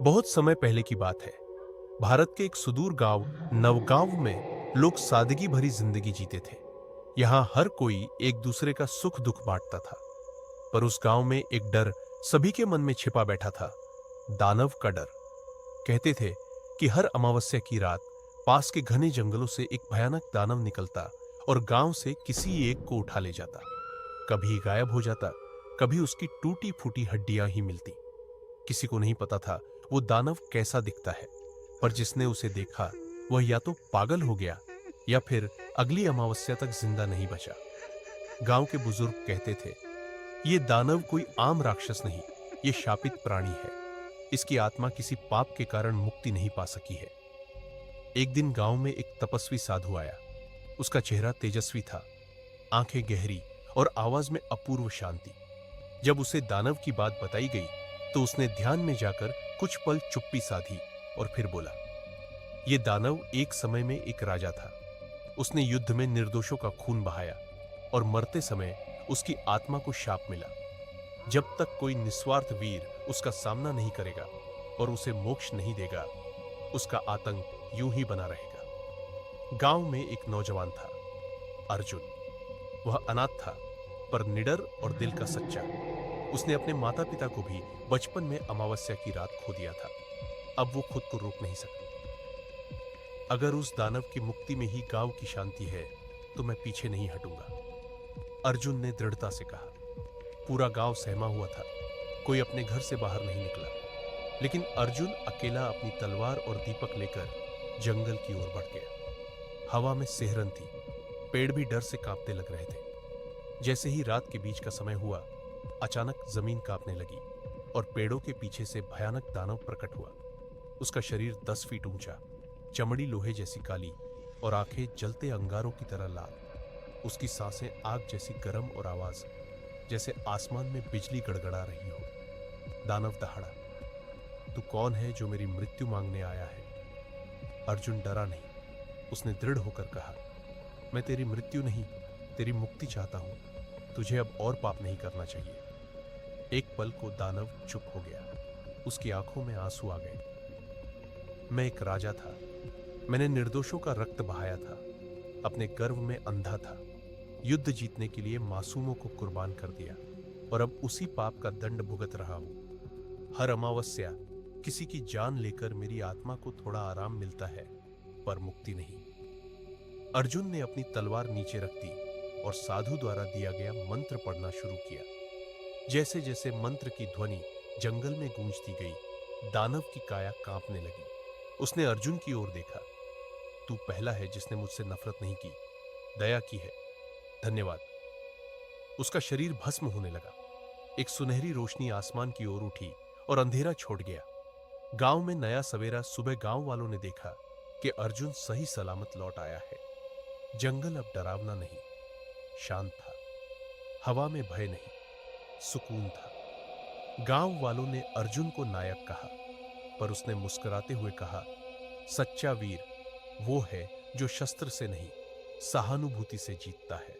बहुत समय पहले की बात है। भारत के एक सुदूर गांव नवगांव में लोग सादगी भरी जिंदगी जीते थे। यहाँ हर कोई एक दूसरे का सुख दुख बांटता था। पर उस गांव में एक डर सभी के मन में छिपा बैठा था, दानव का डर। कहते थे कि हर अमावस्या की रात पास के घने जंगलों से एक भयानक दानव निकलता और गांव से किसी एक को उठा ले जाता। कभी गायब हो जाता, कभी उसकी टूटी फूटी हड्डियां ही मिलती। किसी को नहीं पता था वो दानव कैसा दिखता है, पर जिसने उसे देखा वह या तो पागल हो गया या फिर अगली अमावस्या तक जिंदा नहीं बचा। गांव के बुजुर्ग कहते थे, ये दानव कोई आम राक्षस नहीं, ये शापित प्राणी है। इसकी आत्मा किसी पाप के कारण मुक्ति नहीं पा सकी है। एक दिन गांव में एक तपस्वी साधु आया। उसका चेहरा तेजस्वी था, आंखें गहरी और आवाज में अपूर्व शांति। जब उसे दानव की बात बताई गई तो उसने ध्यान में जाकर कुछ पल चुप्पी साधी और फिर बोला, यह दानव एक समय में एक राजा था। उसने युद्ध में निर्दोषों का खून बहाया और मरते समय उसकी आत्मा को शाप मिला। जब तक कोई निस्वार्थ वीर उसका सामना नहीं करेगा और उसे मोक्ष नहीं देगा, उसका आतंक यूं ही बना रहेगा। गांव में एक नौजवान था, अर्जुन। वह अनाथ था, पर निडर और दिल का सच्चा। उसने अपने माता पिता को भी बचपन में अमावस्या की रात खो दिया था। अब वो खुद को रोक नहीं सकती। अगर उस दानव की मुक्ति में ही गांव की शांति है तो मैं पीछे नहीं हटूंगा, अर्जुन ने दृढ़ता से कहा। पूरा गांव सहमा हुआ था, कोई अपने घर से बाहर नहीं निकला। लेकिन अर्जुन अकेला अपनी तलवार और दीपक लेकर जंगल की ओर बढ़ गया। हवा में सिहरन थी, पेड़ भी डर से कांपने लग रहे थे। जैसे ही रात के बीच का समय हुआ, अचानक जमीन कांपने लगी और पेड़ों के पीछे से भयानक दानव प्रकट हुआ। उसका शरीर 10 फीट ऊंचा, चमड़ी लोहे जैसी काली और आंखें जलते अंगारों की तरह लाल। उसकी सांसें आग जैसी गर्म और आवाज जैसे आसमान में बिजली गड़गड़ा रही हो। दानव दहाड़ा, तू कौन है जो मेरी मृत्यु मांगने आया है? अर्जुन डरा नहीं, उसने दृढ़ होकर कहा, मैं तेरी मृत्यु नहीं, तेरी मुक्ति चाहता हूं। तुझे अब और पाप नहीं करना चाहिए। एक पल को दानव चुप हो गया। उसकी आंखों में आंसू आ गए। मैं एक राजा था, मैंने निर्दोषों का रक्त बहाया था, अपने गर्व में अंधा था, युद्ध जीतने के लिए मासूमों को कुर्बान कर दिया और अब उसी पाप का दंड भुगत रहा हूं। हर अमावस्या किसी की जान लेकर मेरी आत्मा को थोड़ा आराम मिलता है, पर मुक्ति नहीं। अर्जुन ने अपनी तलवार नीचे रख दी और साधु द्वारा दिया गया मंत्र पढ़ना शुरू किया। जैसे जैसे मंत्र की ध्वनि जंगल में गूंजती गई, दानव की काया कांपने लगी। उसने अर्जुन की ओर देखा। तू पहला है जिसने मुझसे नफरत नहीं की, दया की है, धन्यवाद। उसका शरीर भस्म होने लगा। एक सुनहरी रोशनी आसमान की ओर उठी और अंधेरा छोड़ गया। गांव में नया सवेरा सुबह गांव वालों ने देखा कि अर्जुन सही सलामत लौट आया है। जंगल अब डरावना नहीं, शांत था। हवा में भय नहीं, सुकून था। गांव वालों ने अर्जुन को नायक कहा, पर उसने मुस्कुराते हुए कहा, सच्चा वीर वो है जो शस्त्र से नहीं, सहानुभूति से जीतता है।